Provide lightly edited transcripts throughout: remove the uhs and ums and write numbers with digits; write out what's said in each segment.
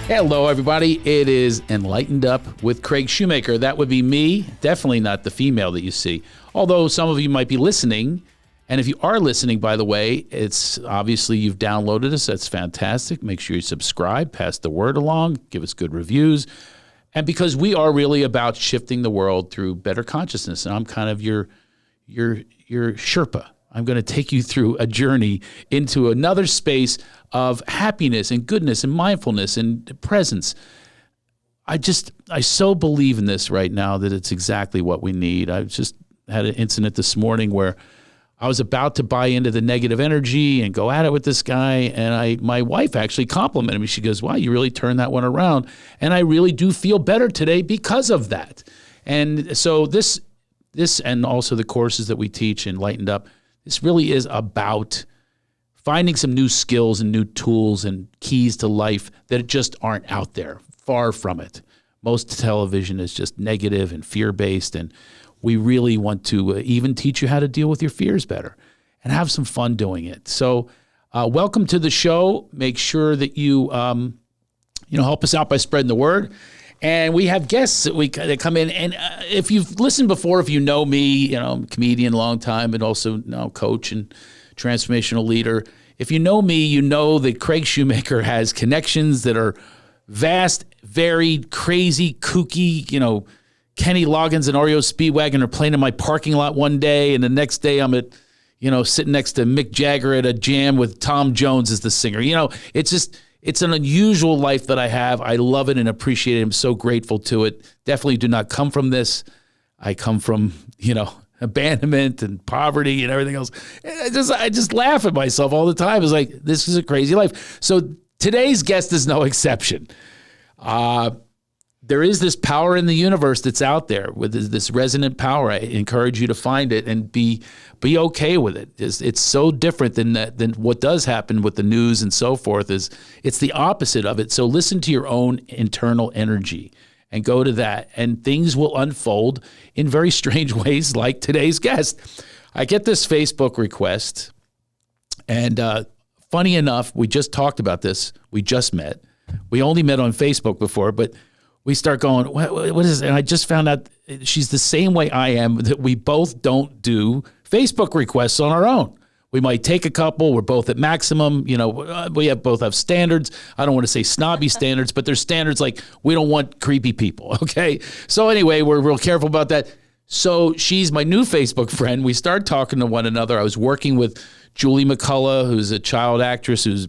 Hello, everybody. It is Enlightened Up with Craig Shoemaker. That would be me, definitely not the female that you see. Although some of you might be listening. And if you are listening, by the way, it's obviously you've downloaded us. That's fantastic. Make sure you subscribe, pass the word along, give us good reviews. And because we are really about shifting the world through better consciousness. And I'm kind of your Sherpa. I'm going to take you through a journey into another space of happiness and goodness and mindfulness and presence. I so believe in this right now that it's exactly what we need. I just had an incident this morning where I was about to buy into the negative energy and go at it with this guy. And my wife actually complimented me. She goes, wow, you really turned that one around. And I really do feel better today because of that. And so this and also the courses that we teach, Enlightened Up, this really is about finding some new skills and new tools and keys to life that just aren't out there. Far from it. Most television is just negative and fear-based, and we really want to even teach you how to deal with your fears better and have some fun doing it. So welcome to the show. Make sure that you help us out by spreading the word. And we have guests that come in. And if you've listened before, if you know me, I'm a comedian a long time, and also coach and transformational leader. If you know me, you know that Craig Shoemaker has connections that are vast, varied, crazy, kooky. Kenny Loggins and REO Speedwagon are playing in my parking lot one day, and the next day I'm at, sitting next to Mick Jagger at a jam with Tom Jones as the singer. It's an unusual life that I have. I love it and appreciate it. I'm so grateful to it. Definitely do not come from this. I come from, abandonment and poverty and everything else. I just laugh at myself all the time. It's like, this is a crazy life. So today's guest is no exception. There is this power in the universe that's out there with this resonant power. I encourage you to find it and be okay with it. It's so different than what does happen with the news and so forth. It's the opposite of it. So listen to your own internal energy and go to that, and things will unfold in very strange ways, like today's guest. I get this Facebook request, and funny enough, we just talked about this. We just met. We only met on Facebook before, but we start going, what is it? And I just found out she's the same way I am, that we both don't do Facebook requests on our own. We might take a couple. We're both at maximum. We both have standards. I don't want to say snobby standards, but there's standards like we don't want creepy people, okay? So anyway, we're real careful about that. So she's my new Facebook friend. We started talking to one another. I was working with Julie McCullough, who's a child actress, who's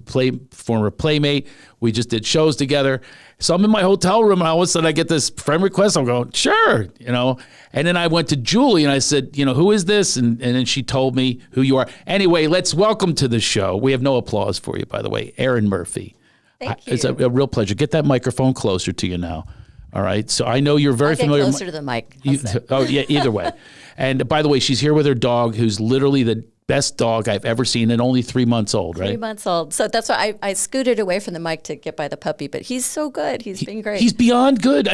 former Playmate. We just did shows together. So I'm in my hotel room, and all of a sudden I get this friend request. I'm going, sure, And then I went to Julie, and I said, who is this? And then she told me who you are. Anyway, let's welcome to the show. We have no applause for you, by the way, Erin Murphy. Thank you. It's a real pleasure. Get that microphone closer to you now. All right. So I know you're very familiar. Closer to the mic. Either way. And by the way, she's here with her dog, who's literally the best dog I've ever seen, and only 3 months old, right? 3 months old. So that's why I scooted away from the mic to get by the puppy, but he's so good. He's been great. He's beyond good.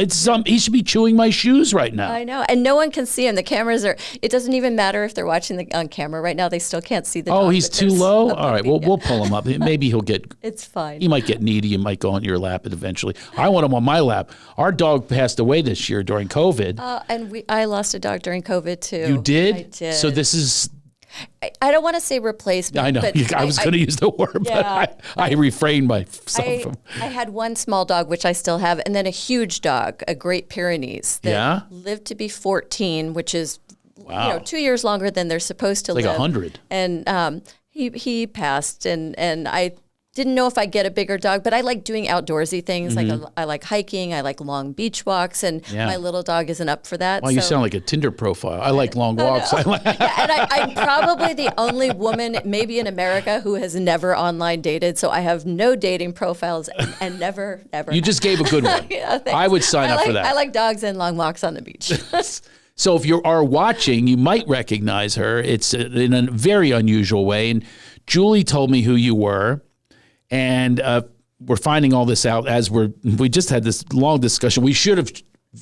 He should be chewing my shoes right now. I know. And no one can see him. The cameras it doesn't even matter if they're watching on camera right now. They still can't see the dog. Oh, he's too low? All right. Well, we'll pull him up. Maybe he'll get... It's fine. He might get needy. He might go on your lap eventually. I want him on my lap. Our dog passed away this year during COVID. And I lost a dog during COVID too. You did? I did. So this is... I don't want to say replacement. I know. But I was going to use the word, but I refrained myself from... I had one small dog, which I still have, and then a huge dog, a Great Pyrenees, that lived to be 14, which is 2 years longer than they're supposed to live. Like 100. And he passed, and I didn't know if I'd get a bigger dog, but I like doing outdoorsy things. Mm-hmm. Like I like hiking, I like long beach walks, and my little dog isn't up for that. Well, you sound like a Tinder profile. I like long walks. And I'm probably the only woman, maybe in America, who has never online dated. So I have no dating profiles and never. You just gave a good one. I would sign up for that. I like dogs and long walks on the beach. So if you are watching, you might recognize her. It's in a very unusual way. And Julie told me who you were. And we're finding all this out as we just had this long discussion. We should have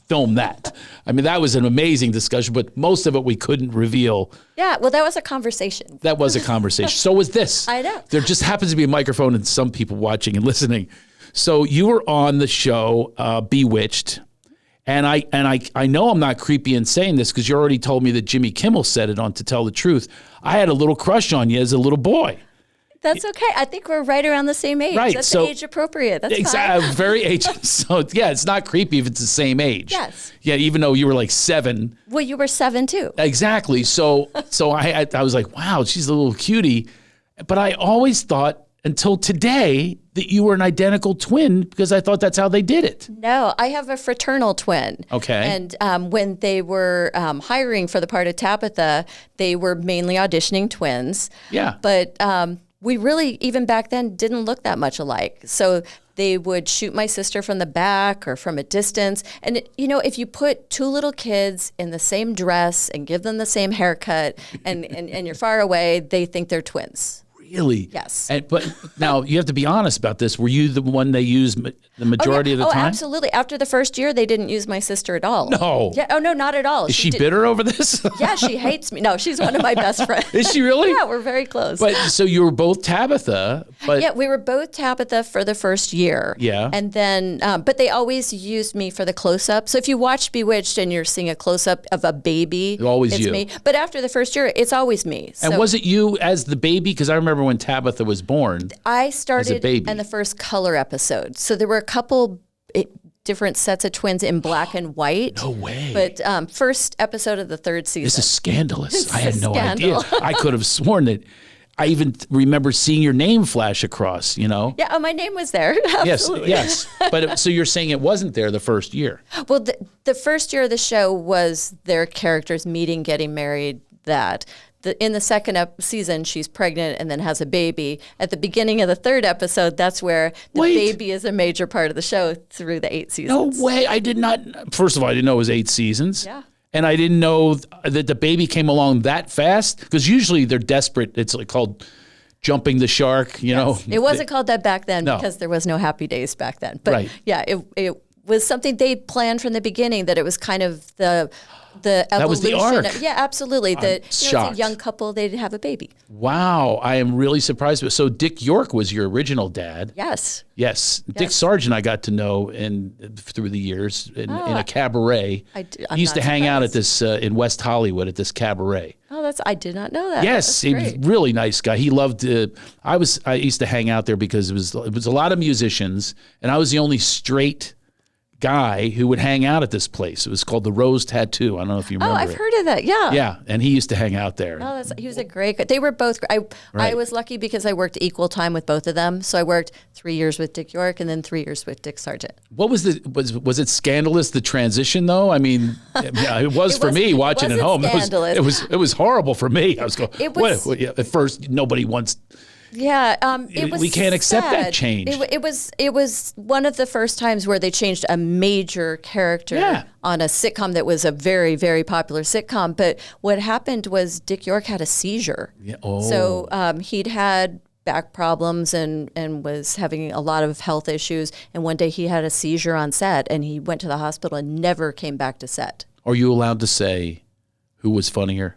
filmed that. I mean, that was an amazing discussion, but most of it we couldn't reveal. Yeah, well, that was a conversation. That was a conversation. So was this. I know. There just happens to be a microphone and some people watching and listening. So you were on the show Bewitched, and I know I'm not creepy in saying this because you already told me that Jimmy Kimmel said it on To Tell the Truth. I had a little crush on you as a little boy. That's okay. I think we're right around the same age. Right. That's So, age appropriate. That's exactly, fine. very age. So yeah, it's not creepy if it's the same age. Yes. Yeah, even though you were like 7. Well, you were 7 too. Exactly. So I was like, wow, she's a little cutie. But I always thought until today that you were an identical twin because I thought that's how they did it. No, I have a fraternal twin. Okay. And when they were hiring for the part of Tabitha, they were mainly auditioning twins. Yeah. But we really, even back then, didn't look that much alike. So they would shoot my sister from the back or from a distance. And, if you put 2 little kids in the same dress and give them the same haircut and you're far away, they think they're twins. Really? Yes. But now you have to be honest about this. Were you the one they used the majority of the time? Oh, absolutely. After the first year, they didn't use my sister at all. No. Yeah. Oh, no, not at all. Is she bitter over this? Yeah, she hates me. No, she's one of my best friends. Is she really? Yeah, we're very close. But so you were both Tabitha, but yeah, we were both Tabitha for the first year. Yeah. And then, but they always used me for the close-up. So if you watch Bewitched and you're seeing a close-up of a baby, always it's you. me. But after the first year, it's always me. And So was it you as the baby? Because I remember when Tabitha was born. I started baby. in the first color episode. So there were a couple different sets of twins in black and white. No way. But first episode of the 3rd season. This is scandalous. I It's had a no scandal. idea. I could have sworn that. I even remember seeing your name flash across, Yeah, oh, my name was there. Absolutely. Yes. But so you're saying it wasn't there the first year. Well, the first year of the show was their characters meeting, getting married, that. In the second season, she's pregnant and then has a baby. At the beginning of the 3rd episode, that's where the baby is a major part of the show through the 8 seasons. No way. I did not. First of all, I didn't know it was 8 seasons. Yeah. And I didn't know that the baby came along that fast because usually they're desperate. It's like called jumping the shark, you know. It wasn't called that back then No. because there was no Happy Days back then. But Right. yeah, it was something they planned from the beginning, that it was kind of the evolution. That was the arc. Yeah, absolutely. That it's a shocked. young couple, they'd have a baby. Wow. I am really surprised. So Dick York was your original dad. Yes. Yes. Dick Sargent I got to know through the years in a cabaret. I'm he used not to hang out at surprised. this in West Hollywood at this cabaret. Oh, I did not know that. Yes, That's he was great. a really nice guy. He loved. I used to hang out there because it was a lot of musicians, and I was the only straight guy who would hang out at this place. It was called the Rose Tattoo. I don't know if you remember. Oh, I've heard of that. Yeah. Yeah, and he used to hang out there. Oh, he was a great guy. They were both. I Right. was lucky because I worked equal time with both of them. So I worked 3 years with Dick York and then 3 years with Dick Sargent. What was was it scandalous, the transition though? I mean, yeah, it was for me watching at home. Scandalous. It was horrible for me. I was going. It was- What? At first, nobody wants. Yeah, it was. We can't accept that sad. change. It was one of the first times where they changed a major character Yeah. on a sitcom that was a very, very popular sitcom. But what happened was Dick York had a seizure. Yeah. Oh. So he'd had back problems and was having a lot of health issues. And one day he had a seizure on set, and he went to the hospital and never came back to set. Are you allowed to say who was funnier?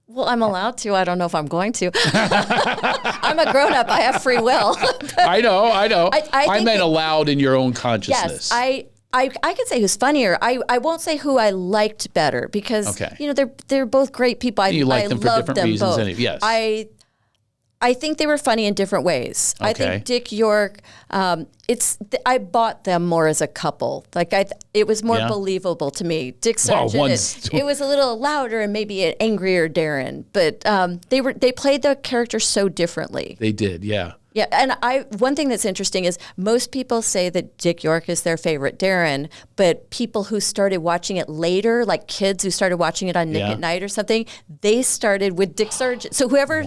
Well, I'm allowed to. I don't know if I'm going to. I'm a grown-up. I have free will. I know. I think meant that- allowed in your own consciousness. Yes, I could say who's funnier. I won't say who I liked better because Okay. they're both great people. You like I them for love different them reasons both. anyway, yes. I think they were funny in different ways. I Okay. think Dick York. I bought them more as a couple. Like it was more Yeah. believable to me. Dick Well, Sargent. It was a little louder and maybe an angrier Darren, but they played the characters so differently. They did, yeah. Yeah, and one thing that's interesting is most people say that Dick York is their favorite Darren, but people who started watching it later, like kids who started watching it on Nick Yeah. at Night or something, they started with Dick Sargent. So whichever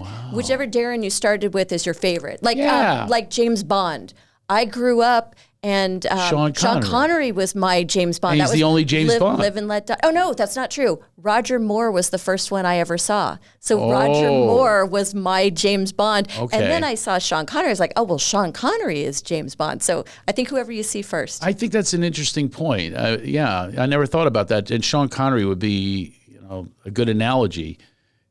Darren you started with is your favorite. Like Yeah. like James Bond. I grew up and Sean Connery. was my James Bond. And he's That was the only James Bond. Live and Let Die. Oh no, that's not true. Roger Moore was the first one I ever saw. So Roger Moore was my James Bond. Okay. And then I saw Sean Connery. I was like, oh well, Sean Connery is James Bond. So I think whoever you see first. I think that's an interesting point. Yeah, I never thought about that. And Sean Connery would be, a good analogy.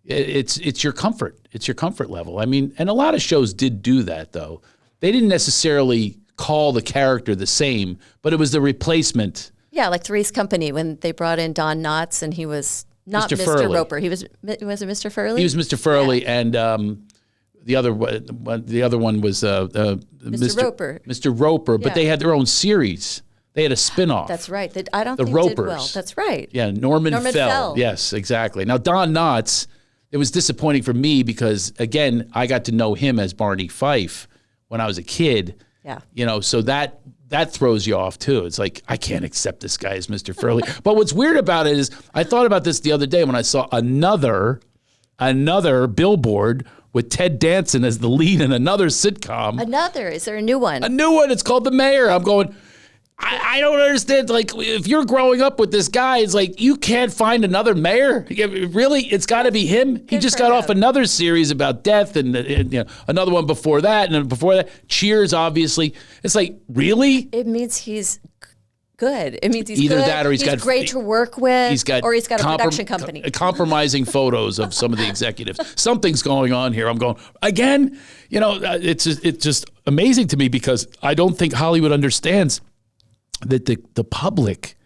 It's your comfort. It's your comfort level. I mean, and a lot of shows did do that though. They didn't necessarily call the character the same, but it was the replacement. Yeah, like Three's Company when they brought in Don Knotts and he was not Mr. Mr. Furley. Roper. He was it Mr. Furley? He was Mr. Furley, and the other one was Mr. Roper. Mr. Roper, but Yeah. they had their own series. They had a spin-off. That's right. I don't The think Ropers. did well. That's right. Yeah, Norman Fell. Yes, exactly. Now, Don Knotts, it was disappointing for me because, again, I got to know him as Barney Fife when I was a kid. Yeah. You know, so that throws you off too. It's like, I can't accept this guy as Mr. Furley. But what's weird about it is I thought about this the other day when I saw another billboard with Ted Danson as the lead in another sitcom. Is there a new one? A new one. It's called The Mayor. I'm going, I don't understand. Like, if you're growing up with this guy, it's like, you can't find another mayor? Really? It's got to be him? He just got off another series about death and you know, another one before that. And then before that, Cheers, obviously. It's like, really? It means he's good. It means he's Either good. that or he's got great to work with. He's got a production company. Compromising photos of some of the executives. Something's going on here. I'm going, again? You know, it's just amazing to me because I don't think Hollywood understands that the public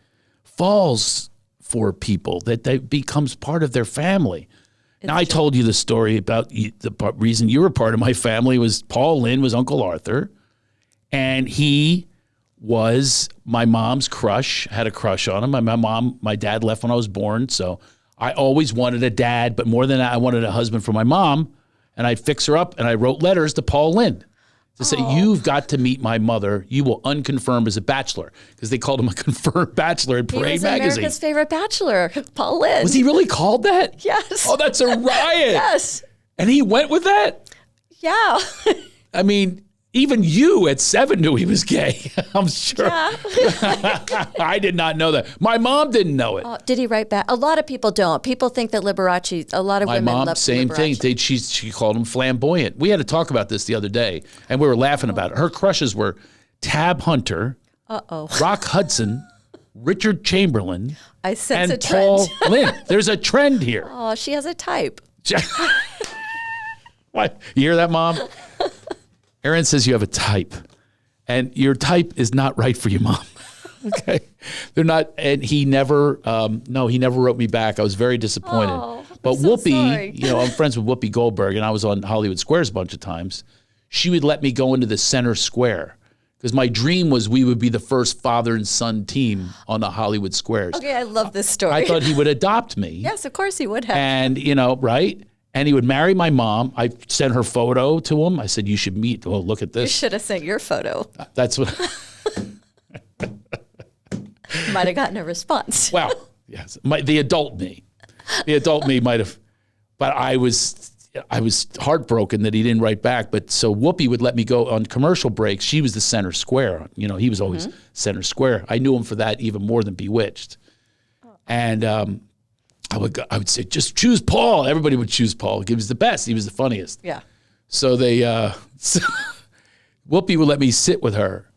falls for people, that becomes part of their family. Now, I told you the story about the reason you were part of my family was Paul Lynde was Uncle Arthur, and he was my mom's crush, had a crush on him. My dad left when I was born, so I always wanted a dad, but more than that, I wanted a husband for my mom, and I'd fix her up, and I wrote letters to Paul Lynde to say, you've got to meet my mother. You will unconfirm as a bachelor, because they called him a confirmed bachelor in Parade magazine. He was America's favorite bachelor, Paul Lynde. Was he really called that? Yes. Oh, that's a riot. Yes. And he went with that? Yeah. I mean, even you at 7 knew he was gay. I'm sure. Yeah. I did not know that. My mom didn't know it. Did he write back? A lot of people don't. People think that Liberace, a lot of women love Same Liberace. thing. She called him flamboyant. We had to talk about this the other day, and we were laughing about it. Her crushes were Tab Hunter, Rock Hudson, Richard Chamberlain, I sense and a trend. Paul Lynde. There's a trend here. Oh, she has a type. What? You hear that, Mom? Erin says you have a type, and your type is not right for you, Mom. Okay, they're not. And he never, he never wrote me back. I was very disappointed. But I'm so Whoopi, sorry. you know, I'm friends with Whoopi Goldberg, and I was on Hollywood Squares a bunch of times. She would let me go into the center square because my dream was we would be the first father and son team on the Hollywood Squares. Okay, I love this story. I thought he would adopt me. Yes, of course he would have. And, you know, right? And he would marry my mom. I sent her photo to him. I said, you should meet. Oh, look at You this. should have sent your photo. That's what. Might have gotten a response. Wow. Yes. The adult me might have. But I was heartbroken that he didn't write back. But so Whoopi would let me go on commercial breaks. She was the center square. You know, he was always center square. I knew him for that even more than Bewitched. And I would say, just choose Paul. Everybody would choose Paul. He was the best. He was the funniest. Yeah. So Whoopi would let me sit with her,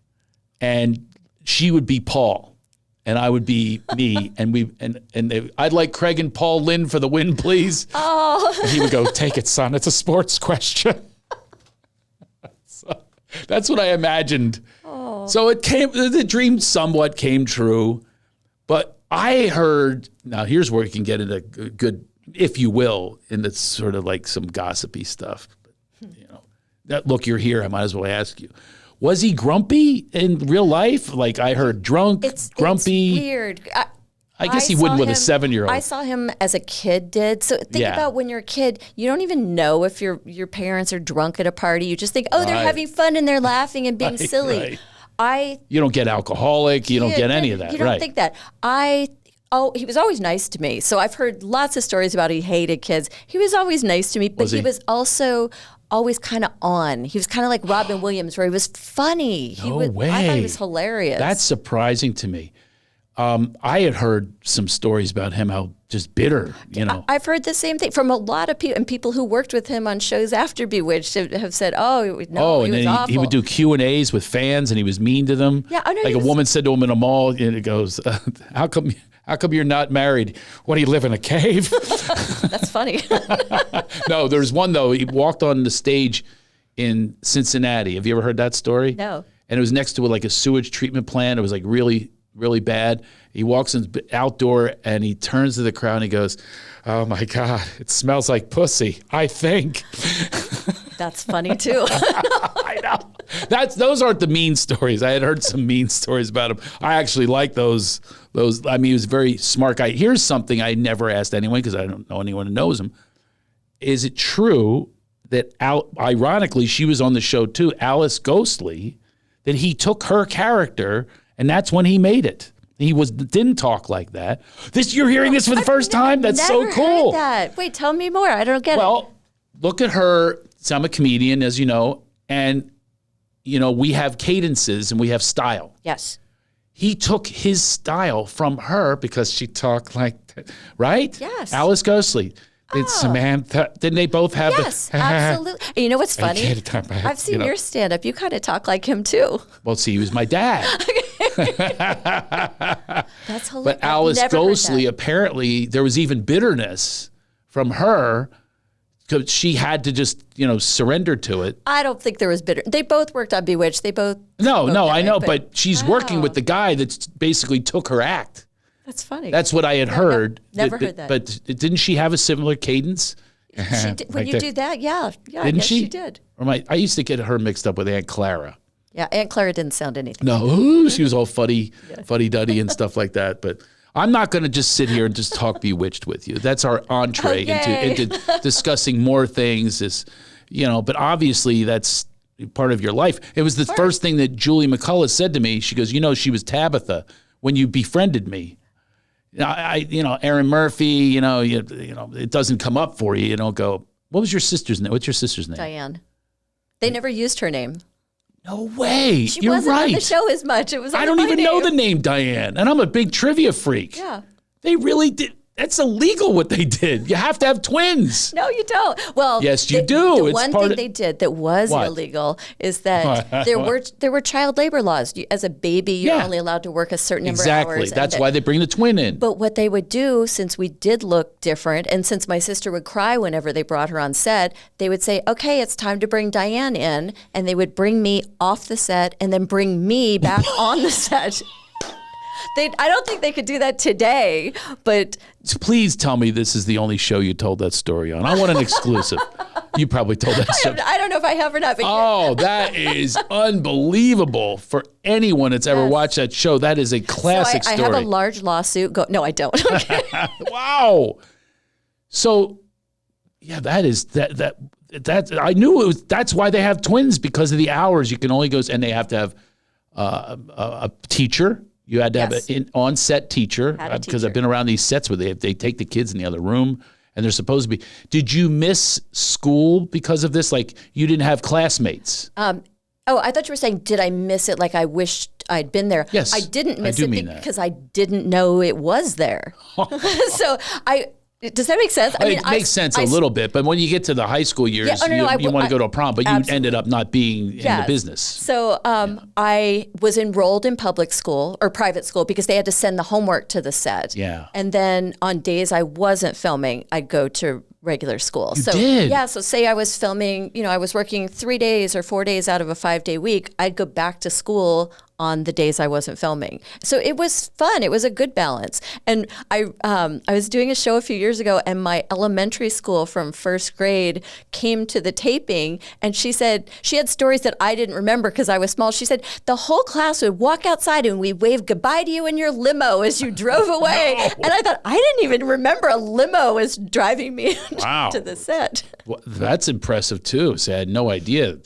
and she would be Paul, and I would be me, and I'd like Craig and Paul Lynde for the win, please. Oh. And he would go, take it, son. It's a sports question. So that's what I imagined. Oh. So the dream somewhat came true, but I heard, now here's where we can get into good, if you will, in the sort of like some gossipy stuff. But, you know, that look, you're here, I might as well ask you. Was he grumpy in real life? Like I heard drunk, grumpy. It's weird. I guess he wouldn't with a 7-year-old. I saw him as a kid did. So think about when you're a kid, you don't even know if your parents are drunk at a party. You just think, they're having fun and they're laughing and being silly. Right. You don't get alcoholic. You don't get any of that. You don't think that. He was always nice to me. So I've heard lots of stories about he hated kids. He was always nice to me, but he was also always kind of on. He was kind of like Robin Williams, where he was funny. No way. I thought he was hilarious. That's surprising to me. I had heard some stories about him, how just bitter, you know. I've heard the same thing from a lot of people, and people who worked with him on shows after Bewitched have said, he was then awful. he would do Q&As with fans, and he was mean to them. Yeah, I know. Like a woman said to him in a mall, and it goes, how come you're not married? What, do you live in a cave? That's funny. No, there's one, though. He walked on the stage in Cincinnati. Have you ever heard that story? No. and it was next to like a sewage treatment plant. It was like really, really bad. He walks in outdoor and he turns to the crowd and he goes, "Oh my God, it smells like pussy, I think." That's funny too. I know. Those aren't the mean stories. I had heard some mean stories about him. I actually like those. I mean, he was a very smart guy. Here's something I never asked anyone because I don't know anyone who knows him. Is it true that, ironically, she was on the show too, Alice Ghostly, that he took her character and that's when he made it? He didn't talk like that. You're hearing this for the first time? That's so cool. Heard that. Wait, tell me more. I don't get it. Well, look at her. So I'm a comedian, as you know, and we have cadences and we have style. Yes. He took his style from her because she talked like that, right? Yes. Alice Ghostly. Did Samantha, didn't they both have Yes, absolutely. And you know what's funny? I've seen your stand-up. You kind of talk like him too. Well, see, he was my dad. That's hilarious. But Alice Ghostly, apparently, there was even bitterness from her because she had to just, surrender to it. I don't think there was bitter. They both worked on Bewitched. They both. No, I know, but she's working with the guy that basically took her act. That's funny. That's what I had heard. Never heard that. But didn't she have a similar cadence? She did, when you do that, yeah. Didn't she? She did. Or I used to get her mixed up with Aunt Clara. Yeah, Aunt Clara didn't sound anything. No, she was all fuddy-duddy and stuff like that. But I'm not going to just sit here and just talk Bewitched with you. That's our entree into discussing more things. But obviously that's part of your life. It was the first thing that Julie McCullough said to me. She goes, she was Tabitha when you befriended me. Erin Murphy, it doesn't come up for you. You don't go, what was your sister's name? What's your sister's name? Diane. They never used her name. No way. She You're wasn't right. on the show as much. It was. I don't even know the name Diane, and I'm a big trivia freak. Yeah. They really did. That's illegal what they did. You have to have twins. No, you don't. Well, yes, you do. The one thing they did that was illegal is that there were child labor laws. As a baby, you're only allowed to work a certain number of hours. Exactly. That's why they bring the twin in. But what they would do, since we did look different, and since my sister would cry whenever they brought her on set, they would say, "Okay, it's time to bring Diane in," and they would bring me off the set and then bring me back on the set. I don't think they could do that today, but... Please tell me this is the only show you told that story on. I want an exclusive. You probably told that story. I don't know if I have or not. But that is unbelievable for anyone that's ever watched that show. That is a classic story. I have a large lawsuit. No, I don't. Wow. So, yeah, that is that. I knew it was. That's why they have twins, because of the hours. You can only go, and they have to have a teacher. You had to have an on-set teacher, because I've been around these sets where they take the kids in the other room and they're supposed to be. Did you miss school because of this? Like, you didn't have classmates? I thought you were saying, did I miss it? Like, I wished I'd been there. Yes, I didn't miss it because I didn't know it was there. So does that make sense? I mean, it makes sense a little bit, but when you get to the high school years, you want to go to a prom, but you ended up not being in the business. So I was enrolled in public school or private school because they had to send the homework to the set. Yeah. And then on days I wasn't filming, I'd go to regular school. You did? Yeah, so say I was filming, I was working 3 days or 4 days out of a 5-day week, I'd go back to school on the days I wasn't filming. So it was fun. It was a good balance. And I was doing a show a few years ago, and my elementary school from first grade came to the taping, and she said, she had stories that I didn't remember because I was small. She said, the whole class would walk outside and we waved goodbye to you in your limo as you drove away. No. And I thought, I didn't even remember a limo was driving me to the set. Well, that's impressive too. So I had no idea.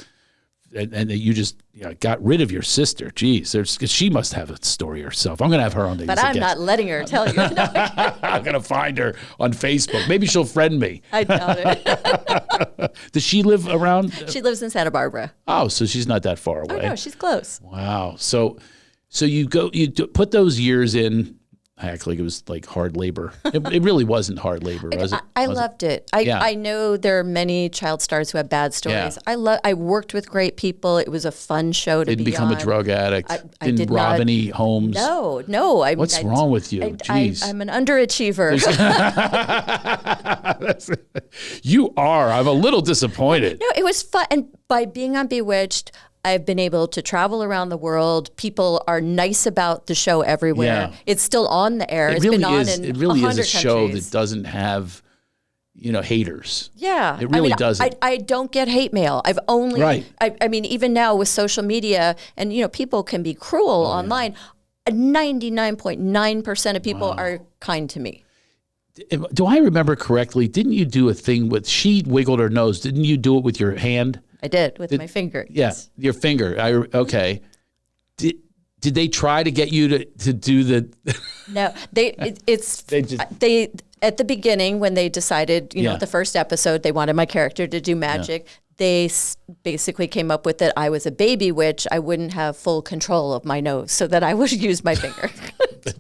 And you just got rid of your sister. Geez, because she must have a story herself. I'm going to have her on the But I'm not letting her tell you. I'm going to find her on Facebook. Maybe she'll friend me. I doubt it. Does she live around? She lives in Santa Barbara. Oh, so she's not that far away. Oh, no, she's close. Wow. So you put those years in. Actually, it was like hard labor. It really wasn't hard labor, was it? I loved it. I know there are many child stars who have bad stories. Yeah. I worked with great people. It was a fun show to be on. Didn't become a drug addict. Didn't rob any homes. No. What's wrong with you? Jeez. I'm an underachiever. You are. I'm a little disappointed. No, it was fun. And by being on Bewitched, I've been able to travel around the world. People are nice about the show everywhere. Yeah. It's still on the air. It It's really been on is. in It really is 100 a show countries. that doesn't have, haters. Yeah. It really doesn't. I don't get hate mail. I've only, Right. I mean, even now with social media and, people can be cruel online. 99.9% of people are kind to me. Do I remember correctly? Didn't you do a thing with, she wiggled her nose. Didn't you do it with your hand? I did with my finger. Yeah, your finger. Okay. Did they try to get you to do the? No, they at the beginning when they decided, the first episode, they wanted my character to do magic. They basically came up with that I was a baby witch. I wouldn't have full control of my nose, so that I would use my finger.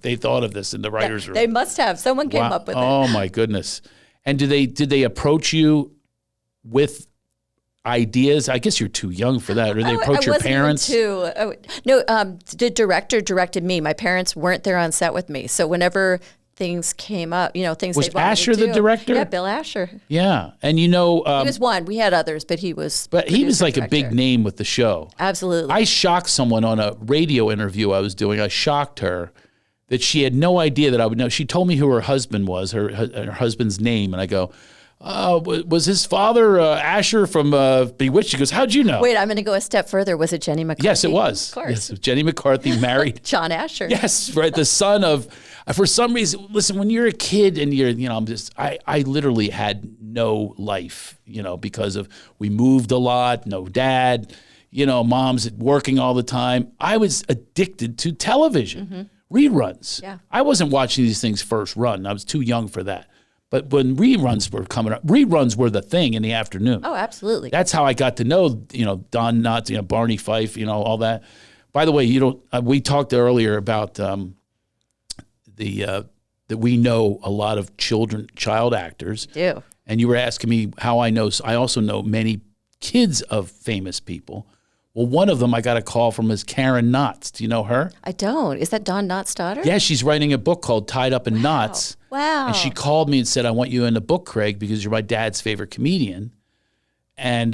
They thought of this in the writers' room. They must have. Someone came up with it. Oh my goodness! And did they approach you with ideas? I guess you're too young for that. Or they approach your parents? No, the director directed me. My parents weren't there on set with me, so whenever things came up, things Was they wanted Asher me to the do. director? Yeah, Bill Asher. Yeah, and He was one. We had others, but he was. but he was like producer, a big director. name with the show. Absolutely. I shocked someone on a radio interview I was doing. I shocked her that she had no idea that I would know. She told me who her husband was, her husband's name, and I go, was his father Asher from Bewitched? She goes, how'd you know? Wait, I'm going to go a step further. Was it Jenny McCarthy? Yes, it was. Of course. Yes, Jenny McCarthy married. John Asher. Yes, right. The son of, for some reason, listen, when you're a kid and you're, I literally had no life, because of, we moved a lot, no dad, mom's working all the time. I was addicted to television, reruns. Yeah. I wasn't watching these things first run. I was too young for that. But when reruns were coming up, reruns were the thing in the afternoon. Oh, absolutely. That's how I got to know, Don Knotts, Barney Fife, all that. By the way, we talked earlier about that we know a lot of child actors. Do. And you were asking me how I know. I also know many kids of famous people. Well, one of them I got a call from is Karen Knotts. Do you know her? I don't. Is that Don Knotts' daughter? Yeah, she's writing a book called Tied Up in Knots. Wow. And she called me and said, I want you in the book, Craig, because you're my dad's favorite comedian. And,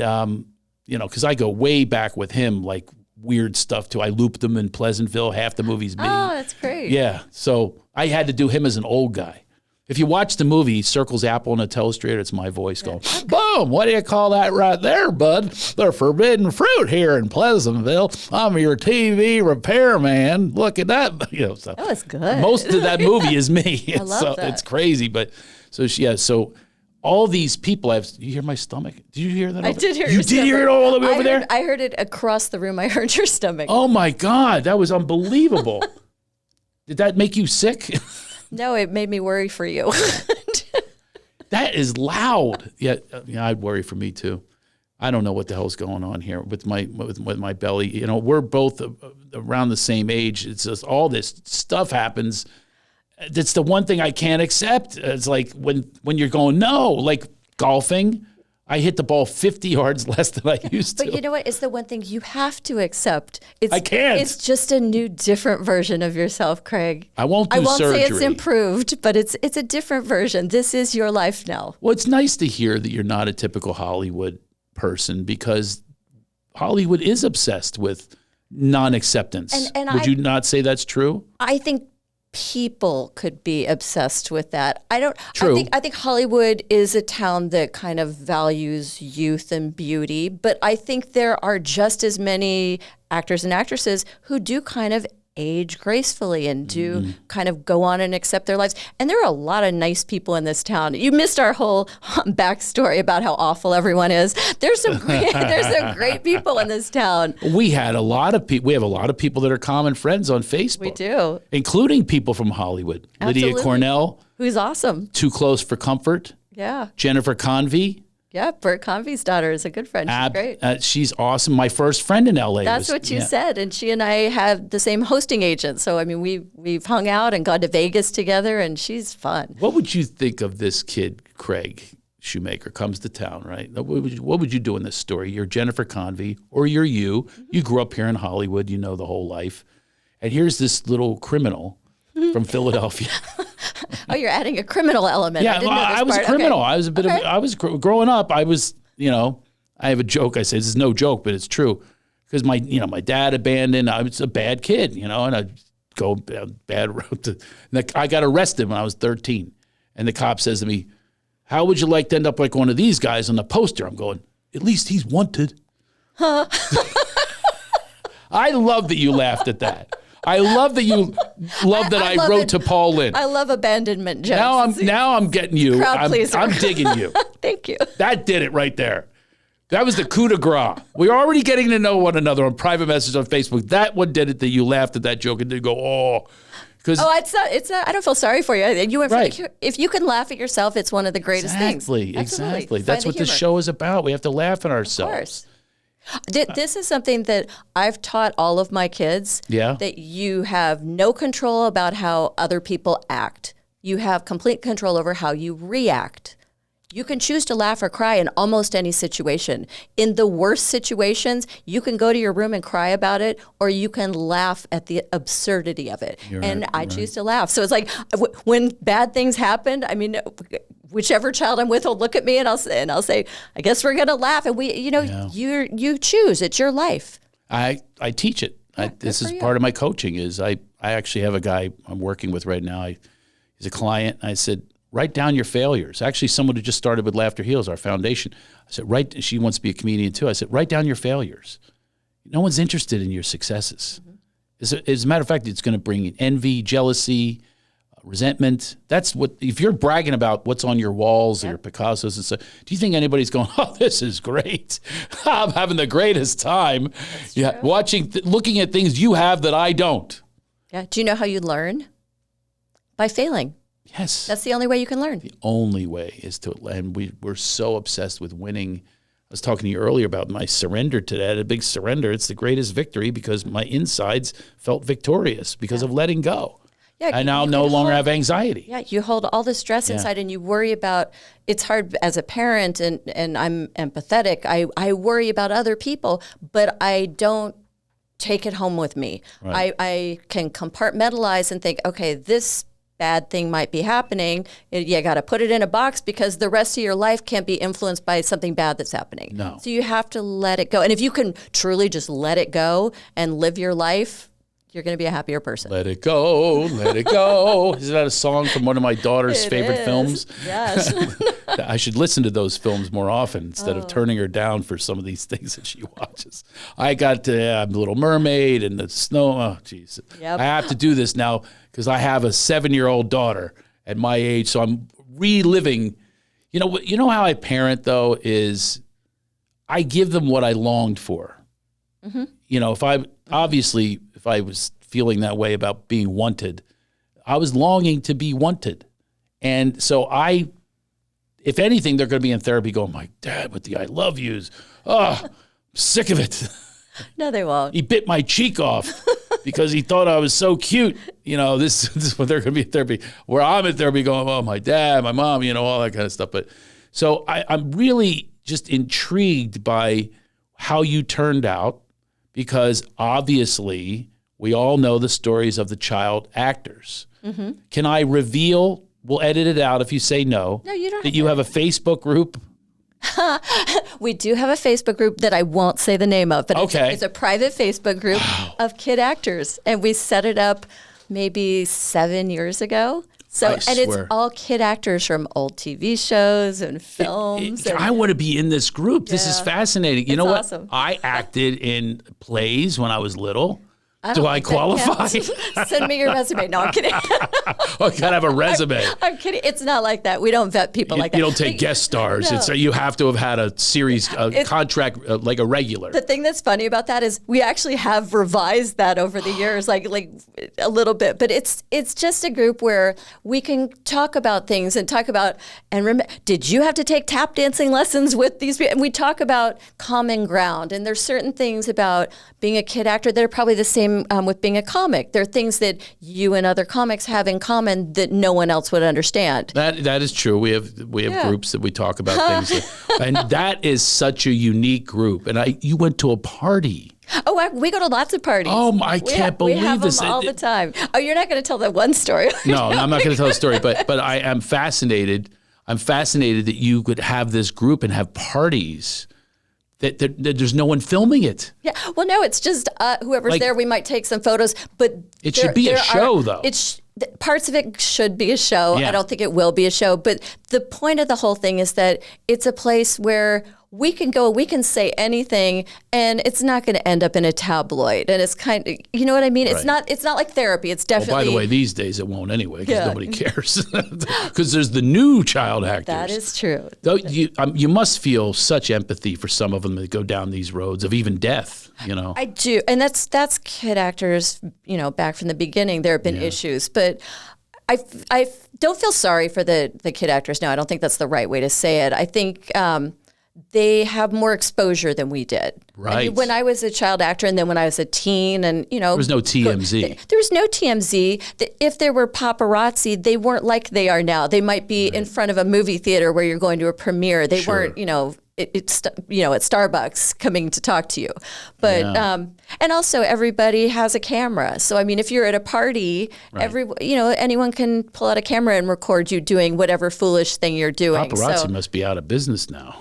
because I go way back with him, like weird stuff too. I looped him in Pleasantville. Half the movie's me. Oh, that's great. Yeah. So I had to do him as an old guy. If you watch the movie, he circles apple in a telestrator. It's my voice going, boom, what do you call that right there, bud? They're forbidden fruit here in Pleasantville. I'm your TV repairman. Look at that. So That was good. most of that movie is me. I love that. It's crazy. But so all these people, you hear my stomach? Did you hear that? I did hear you your did stomach. hear it all the way over there? I heard it across the room. I heard your stomach. Oh my God, that was unbelievable. Did that make you sick? No, it made me worry for you. That is loud. Yeah, I'd worry for me too. I don't know what the hell's going on here with my belly. We're both around the same age. It's just all this stuff happens. That's the one thing I can't accept. It's like when you're going, no, like golfing, I hit the ball 50 yards less than I used to. But you know what? It's the one thing you have to accept. I can't. It's just a new, different version of yourself, Craig. I won't say surgery. it's improved, but it's a different version. This is your life now. Well, it's nice to hear that you're not a typical Hollywood person, because Hollywood is obsessed with non-acceptance. Would you not say that's true? I think people could be obsessed with that. True. I think Hollywood is a town that kind of values youth and beauty, but I think there are just as many actors and actresses who do kind of age gracefully and do kind of go on and accept their lives. And there are a lot of nice people in this town. You missed our whole backstory about how awful everyone is. There's some great people in this town. We had a lot of people. We have a lot of people that are common friends on Facebook. We do. Including people from Hollywood. Absolutely. Lydia Cornell. Who's awesome. Too Close for Comfort. Yeah. Jennifer Convey. Yeah, Bert Convey's daughter is a good friend. She's great. She's awesome. My first friend in LA. That's what you said. And she and I have the same hosting agent. So, I mean, we've hung out and gone to Vegas together, and she's fun. What would you think of this kid, Craig Shoemaker, comes to town, right? What would you do in this story? You're Jennifer Convey, or you're you. You grew up here in Hollywood. You know the whole life. And here's this little criminal from Philadelphia. Oh, you're adding a criminal element. Yeah, I was a criminal. Okay. I was a bit of, growing up, I was, I have a joke. I say, this is no joke, but it's true. because my dad abandoned. I was a bad kid, and I go bad road. I got arrested when I was 13, and the cop says to me, "How would you like to end up like one of these guys on the poster?" I'm going, "At least he's wanted." Huh. I love that you laughed at that. I love that you love that I wrote to Paul Lynde. I love abandonment jokes. Now I'm getting you. Crowd pleaser. I'm digging you. Thank you. That did it right there. That was the coup de grace. We're already getting to know one another on private messages on Facebook. That one did it, that you laughed at that joke and didn't go, oh. It's not, I don't feel sorry for you. You went right. If you can laugh at yourself, it's one of the greatest things. Exactly. That's what this show is about. We have to laugh at ourselves. Of course. This is something that I've taught all of my kids, that you have no control about how other people act. You have complete control over how you react. You can choose to laugh or cry in almost any situation. In the worst situations, you can go to your room and cry about it, or you can laugh at the absurdity of it. I choose to laugh. So it's like when bad things happen, I mean, whichever child I'm with will look at me and I'll say, I guess we're gonna laugh. And you choose. It's your life. I teach it. This is part of my coaching. I actually have a guy I'm working with right now. He's a client. I said, write down your failures. Actually, someone who just started with Laughter Heals, our foundation. I said, she wants to be a comedian too. I said, write down your failures. No one's interested in your successes. Mm-hmm. As a matter of fact, it's going to bring envy, jealousy, resentment. That's what, if you're bragging about what's on your walls or your Picassos and stuff, do you think anybody's going, oh, this is great. I'm having the greatest time. Looking at things you have that I don't. Yeah. Do you know how you learn? By failing. Yes. That's the only way you can learn. The only way is to, and we're so obsessed with winning. I was talking to you earlier about my surrender today. I had a big surrender. It's the greatest victory because my insides felt victorious because of letting go. Yeah, I now no longer have anxiety. Yeah, you hold all the stress inside and you worry about, it's hard as a parent and I'm empathetic. I worry about other people, but I don't take it home with me. Right. I can compartmentalize and think, okay, this bad thing might be happening. You got to put it in a box because the rest of your life can't be influenced by something bad that's happening. No. So you have to let it go. And if you can truly just let it go and live your life, you're going to be a happier person. Let it go, let it go. Isn't that a song from one of my daughter's favorite films? Yes. I should listen to those films more often instead of turning her down for some of these things that she watches. I got The Little Mermaid and the snow. Oh, jeez. Yep. I have to do this now because I have a 7-year-old daughter at my age, so I'm reliving. You know how I parent, though, is I give them what I longed for. Mm-hmm. If I was feeling that way about being wanted, I was longing to be wanted. And so if anything, they're going to be in therapy going, my dad with the I love yous. Oh, I'm sick of it. No, they won't. He bit my cheek off because he thought I was so cute. This is what they're going to be in therapy. Where I'm in therapy going, oh, my dad, my mom, all that kind of stuff. But so I'm really just intrigued by how you turned out, because obviously we all know the stories of the child actors. Mm-hmm. Can I reveal, we'll edit it out if you say no. No, you don't. That you have a Facebook group? We do have a Facebook group that I won't say the name of, but it's a private Facebook group of kid actors. And we set it up maybe 7 years ago. So, and it's all kid actors from old TV shows and films. I want to be in this group. This is fascinating. You know what? Awesome. I acted in plays when I was little. Do I qualify? Send me your resume. No, I'm kidding. I gotta have a resume. I'm kidding. It's not like that. We don't vet people like that. You don't take guest stars. No. You have to have had a series contract like a regular. The thing that's funny about that is we actually have revised that over the years, like a little bit. But it's just a group where we can talk about things and talk about did you have to take tap dancing lessons with these people? And we talk about common ground. And there's certain things about being a kid actor that are probably the same with being a comic. There are things that you and other comics have in common that no one else would understand. That is true. We have groups that we talk about things, and that is such a unique group. And you went to a party. Oh, we go to lots of parties. Oh, I can't believe this. We have this. them all the time. Oh, you're not going to tell that one story. No, I'm not going to tell the story. But I am fascinated. I'm fascinated that you could have this group and have parties that there's no one filming it. Yeah. Well, no, it's just whoever's there. We might take some photos, but it should be a show, though. Parts of it should be a show. Yeah. I don't think it will be a show. But the point of the whole thing is that it's a place where we can go, we can say anything, and it's not going to end up in a tabloid. And it's kind of, you know what I mean? Right. It's not like therapy. It's definitely. Well, by the way, these days it won't anyway, because nobody cares. Because there's the new child actors. That is true. Though you must feel such empathy for some of them that go down these roads of even death. I do, and that's kid actors. Back from the beginning, there have been issues, but I don't feel sorry for the kid actors now. I don't think that's the right way to say it. I think they have more exposure than we did. Right. I mean, when I was a child actor, and then when I was a teen, and there was no TMZ. There was no TMZ. If there were paparazzi, they weren't like they are now. They might be in front of a movie theater where you're going to a premiere. They weren't, it's at Starbucks coming to talk to you. But and also everybody has a camera. So I mean, if you're at a party, anyone can pull out a camera and record you doing whatever foolish thing you're doing. Paparazzi must be out of business now.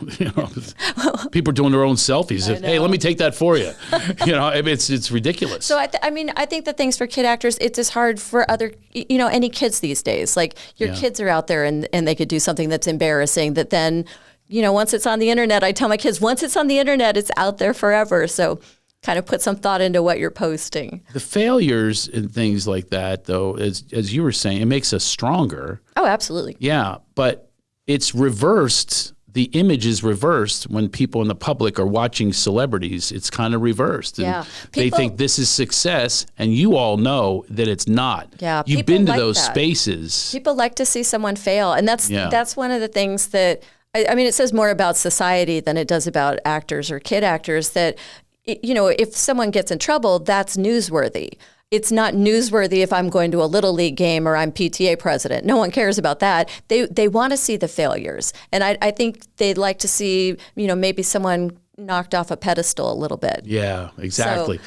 People are doing their own selfies. Hey, let me take that for you. It's ridiculous. So I think the things for kid actors, it's as hard for other any kids these days. Like your kids are out there and they could do something that's embarrassing that then. Once it's on the internet, I tell my kids, once it's on the internet, it's out there forever. So kind of put some thought into what you're posting. The failures and things like that, though, as you were saying, it makes us stronger. Oh, absolutely. Yeah, but it's reversed. The image is reversed when people in the public are watching celebrities. It's kind of reversed. And they think this is success, and you all know that it's not. Yeah, you've been to those spaces. People like to see someone fail, and that's one of the things that I mean, it says more about society than it does about actors or kid actors that, if someone gets in trouble, that's newsworthy. It's not newsworthy if I'm going to a Little League game or I'm PTA president. No one cares about that. They want to see the failures. And I think they'd like to see, maybe someone knocked off a pedestal a little bit. Yeah, exactly.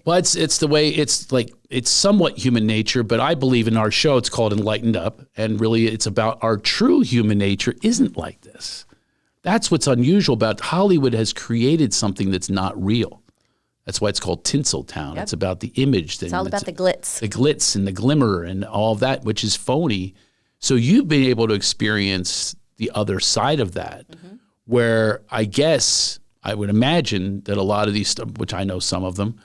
Well, it's the way it's somewhat human nature, but I believe in our show it's called Enlightened Up, and really it's about our true human nature isn't like this. That's what's unusual about Hollywood has created something that's not real. That's why it's called Tinseltown. Yep. It's about the image. It's all about the glitz. The glitz and the glimmer and all of that, which is phony. So you've been able to experience the other side of that, where I guess I would imagine that a lot of these stuff, which I know some of them,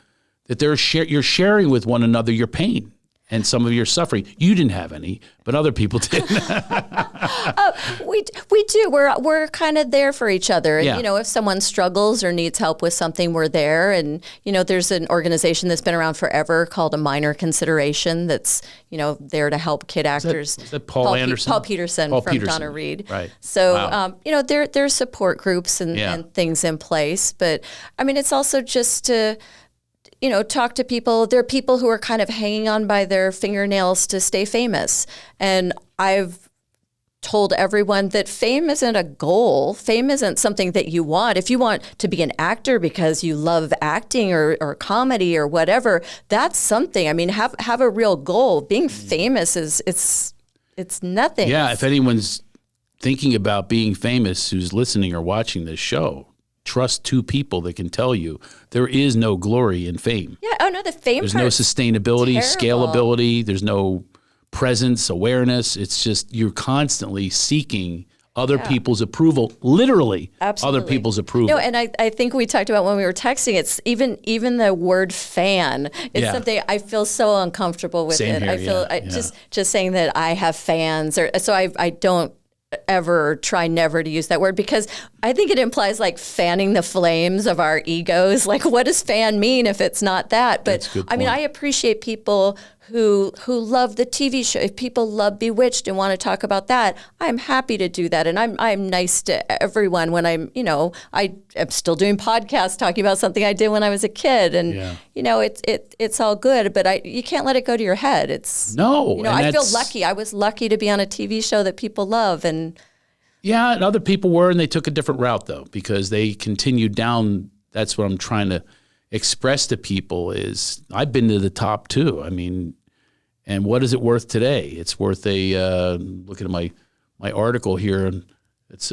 that you're sharing with one another your pain and some of your suffering. You didn't have any, but other people did. We do. We're kind of there for each other. Yeah. If someone struggles or needs help with something, we're there. And there's an organization that's been around forever called A Minor Consideration that's there to help kid actors. Is that Paul Anderson? Paul Peterson from Donna Reed. Right. So wow. There's support groups and things in place. But I mean, it's also just to talk to people. There are people who are kind of hanging on by their fingernails to stay famous. And I've told everyone that fame isn't a goal. Fame isn't something that you want. If you want to be an actor because you love acting or comedy or whatever, that's something. I mean, have a real goal. Being famous it's nothing. Yeah, if anyone's thinking about being famous who's listening or watching this show, trust two people that can tell you there is no glory in fame. Yeah. Oh no, the fame. There's no sustainability, scalability. There's no presence, awareness. It's just you're constantly seeking other people's approval, literally. Absolutely. Other people's approval. No, and I think we talked about when we were texting, it's even the word fan. It's something I feel so uncomfortable with. Same here, I feel just saying that I have fans, or so I don't ever try never to use that word, because I think it implies like fanning the flames of our egos. Like, what does fan mean if it's not that? But I mean, I appreciate people who love the TV show. If people love Bewitched and want to talk about that, I'm happy to do that. And I'm nice to everyone when I'm still doing podcasts talking about something I did when I was a kid. And it's all good, but you can't let it go to your head. I feel lucky. I was lucky to be on a TV show that people love. And other people were, and they took a different route though, because they continued down. That's what I'm trying to express to people is I've been to the top too. I mean, and what is it worth today? It's worth looking at my article here, and it's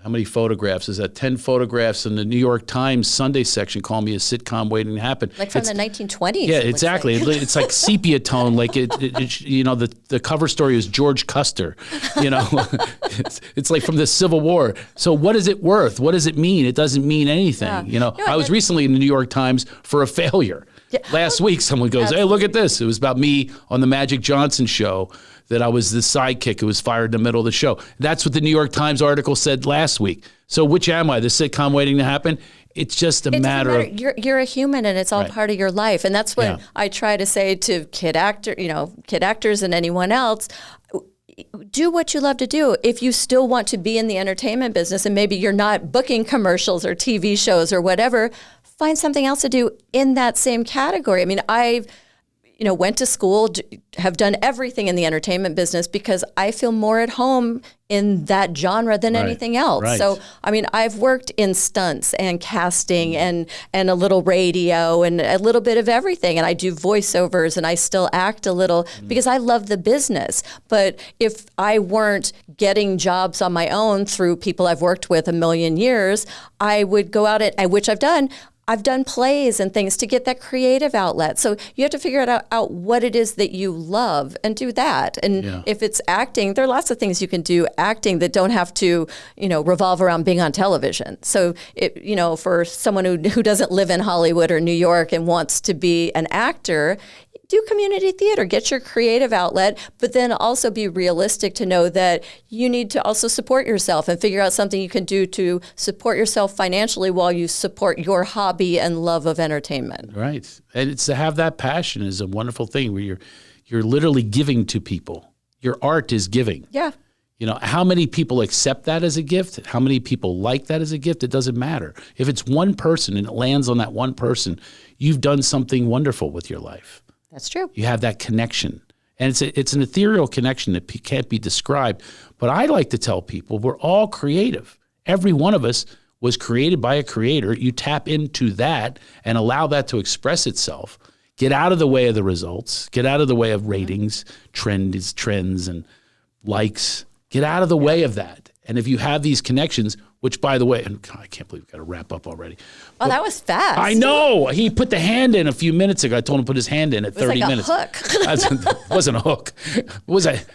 how many photographs is that? 10 photographs in the New York Times Sunday section calling me a sitcom waiting to happen. Like from the 1920s. Yeah, exactly. Like. It's like sepia tone. Like the cover story is George Custer. It's like from the Civil War. So what is it worth? What does it mean? It doesn't mean anything. Yeah. I was recently in the New York Times for a failure. Yeah. Last week, someone goes, "Hey, look at this." It was about me on the Magic Johnson show, that I was the sidekick who was fired in the middle of the show. That's what the New York Times article said last week. So which am I, the sitcom waiting to happen? It's just a matter of... You're a human, and it's all part of your life. And that's what I try to say to kid actors and anyone else. Do what you love to do. If you still want to be in the entertainment business, and maybe you're not booking commercials or TV shows or whatever, find something else to do in that same category. I mean, I've went to school, have done everything in the entertainment business because I feel more at home in that genre than anything else. Right. So, I mean, I've worked in stunts and casting and a little radio and a little bit of everything. And I do voiceovers and I still act a little because I love the business. But if I weren't getting jobs on my own through people I've worked with a million years, I would go out which I've done. I've done plays and things to get that creative outlet. So you have to figure out what it is that you love and do that. And if it's acting, there are lots of things you can do acting that don't have to, revolve around being on television. So, for someone who doesn't live in Hollywood or New York and wants to be an actor, do community theater, get your creative outlet, but then also be realistic to know that you need to also support yourself and figure out something you can do to support yourself financially while you support your hobby and love of entertainment. Right. And it's to have that passion is a wonderful thing where you're literally giving to people. Your art is giving. Yeah. How many people accept that as a gift? How many people like that as a gift? It doesn't matter. If it's one person and it lands on that one person, you've done something wonderful with your life. That's true. You have that connection. And it's an ethereal connection that can't be described. But I like to tell people we're all creative. Every one of us was created by a creator. You tap into that and allow that to express itself. Get out of the way of the results. Get out of the way of ratings, trends, and likes. Get out of the way of that. And if you have these connections, which, by the way, and I can't believe we've got to wrap up already. Oh, that was fast. I know. He put the hand in a few minutes ago. I told him to put his hand in at 30 minutes. It was like a hook. It wasn't a hook. What was that?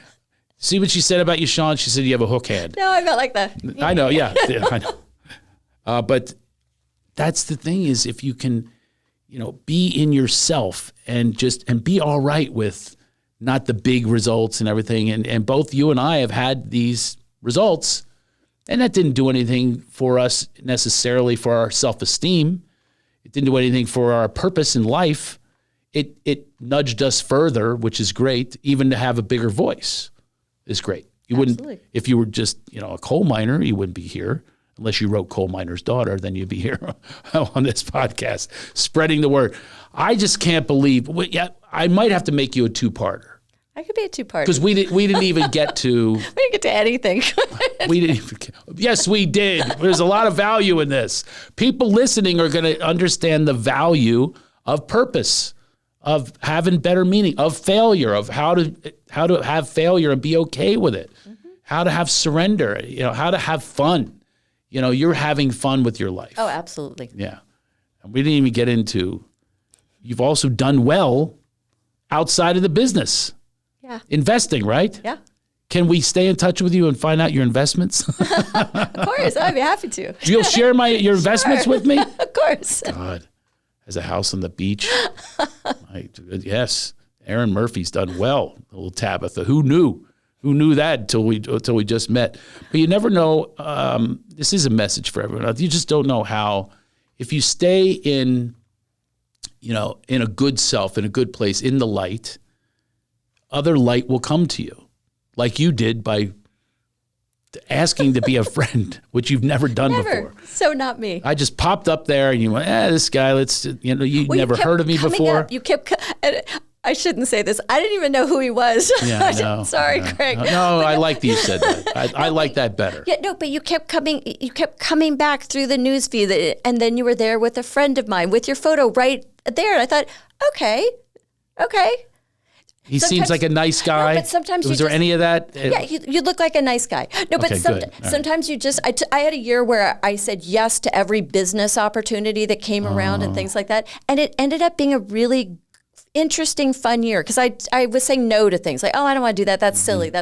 See what she said about you, Sean? She said you have a hook hand. No, I felt like that. I know, yeah. I know. But that's the thing is if you can, be in yourself and be all right with not the big results and everything. And both you and I have had these results. And that didn't do anything for us necessarily for our self-esteem. It didn't do anything for our purpose in life. It nudged us further, which is great. Even to have a bigger voice is great. You wouldn't, if you were just, a coal miner, you wouldn't be here. Unless you wrote Coal Miner's Daughter, then you'd be here on this podcast, spreading the word. I just can't believe, I might have to make you a two-parter. I could be a two-parter. Because we didn't even get to... We didn't get to anything. We didn't even... Yes, we did. There's a lot of value in this. People listening are going to understand the value of purpose, of having better meaning, of failure, of how to have failure and be okay with it, how to have surrender, how to have fun. You're having fun with your life. Oh, absolutely. Yeah. And we didn't even get into... You've also done well outside of the business. Yeah. Investing, right? Yeah. Can we stay in touch with you and find out your investments? Of course, I'd be happy to. You'll share your investments with me? Of course. God, has a house on the beach. Yes, Erin Murphy's done well. Little Tabitha. Who knew? Who knew that until we just met? But you never know. This is a message for everyone. You just don't know how. If you stay in a good self, in a good place, in the light, other light will come to you, like you did by asking to be a friend, which you've never done before. So not me. I just popped up there and you went, this guy, you never heard of me before. Up. You kept, I shouldn't say this. I didn't even know who he was. Yeah, no, Sorry, Craig. No, I like that you said that. I like that better. Yeah, no, but you kept coming back through the news feed, and then you were there with a friend of mine with your photo right there. And I thought, okay. He seems like a nice guy. No, but sometimes was there any of that? Yeah, you look like a nice guy. No, but sometimes you just. I had a year where I said yes to every business opportunity that came around and things like that, and it ended up being a really interesting, fun year because I was saying no to things like, oh, I don't want to do that. That's silly.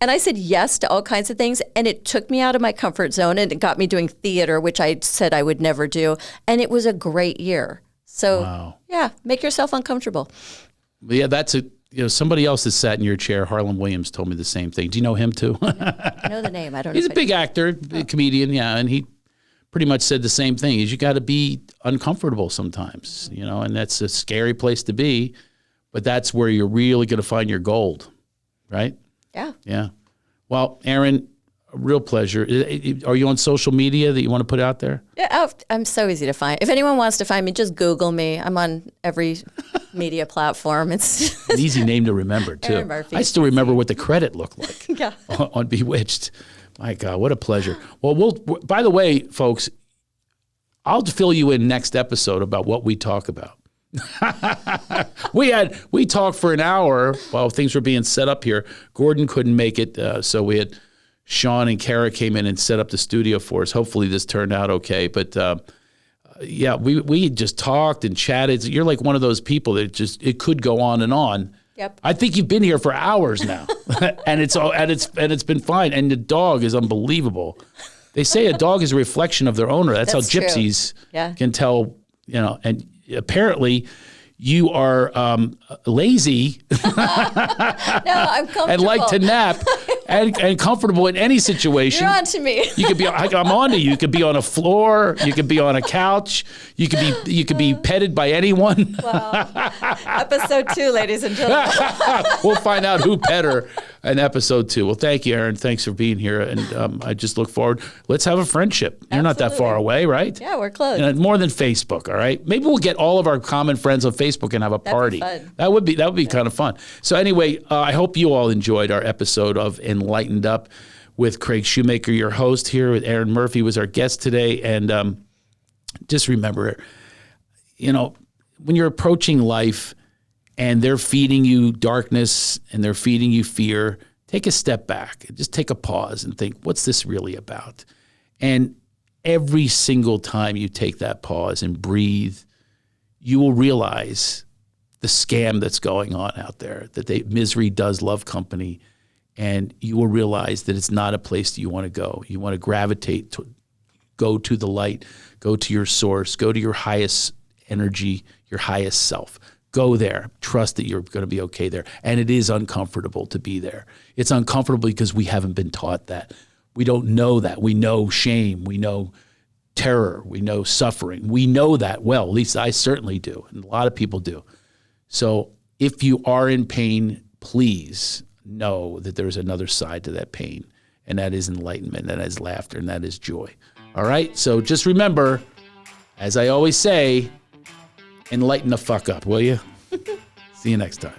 And I said yes to all kinds of things, and it took me out of my comfort zone and it got me doing theater, which I said I would never do, and it was a great year. So yeah, make yourself uncomfortable. Yeah, that's a. Somebody else that sat in your chair, Harlan Williams, told me the same thing. Do you know him too? I know the name. I don't know. He's a big actor, big comedian, yeah, and he pretty much said the same thing. Is you got to be uncomfortable sometimes, and that's a scary place to be, but that's where you're really going to find your gold, right? Yeah. Yeah. Well, Erin, a real pleasure. Are you on social media that you want to put out there? Yeah, I'm so easy to find. If anyone wants to find me, just Google me. I'm on every media platform. It's an easy name to remember, too. Erin Murphy. I still remember what the credit looked like on Bewitched. My God, what a pleasure. Well, by the way, folks, I'll fill you in next episode about what we talk about. We talked for an hour while things were being set up here. Gordon couldn't make it, so we had Sean and Kara came in and set up the studio for us. Hopefully this turned out okay. But yeah, we just talked and chatted. You're like one of those people that it could go on and on. Yep. I think you've been here for hours now, and it's been fine. And the dog is unbelievable. They say a dog is a reflection of their owner. That's how gypsies can tell. And apparently you are lazy No, I'm comfortable. and like to nap and comfortable in any situation. You're on to me. You could be. I'm on to you. You could be on a floor. You could be on a couch. You could be petted by anyone. Wow. Episode 2, ladies and gentlemen. We'll find out who pet her in episode 2. Well, thank you, Erin. Thanks for being here. And I just look forward. Let's have a friendship. You're not that far away, right? Yeah, we're close. More than Facebook, all right? Maybe we'll get all of our common friends on Facebook and have a party. That'd be fun. That would be kind of fun. So anyway, I hope you all enjoyed our episode of Enlightened Up with Craig Shoemaker, your host here. With Erin Murphy was our guest today. And just remember, when you're approaching life and they're feeding you darkness and they're feeding you fear, take a step back and just take a pause and think, what's this really about? And every single time you take that pause and breathe, you will realize the scam that's going on out there, that misery does love company, and you will realize that it's not a place that you want to go. You want to gravitate to, go to the light, go to your source, go to your highest energy, your highest self. Go there. Trust that you're going to be okay there. And it is uncomfortable to be there. It's uncomfortable because we haven't been taught that. We don't know that. We know shame. We know terror. We know suffering. We know that well. At least I certainly do. And a lot of people do. So if you are in pain, please know that there's another side to that pain. And that is enlightenment. And that is laughter. And that is joy. All right? So just remember, as I always say, enlighten the fuck up, will you? See you next time.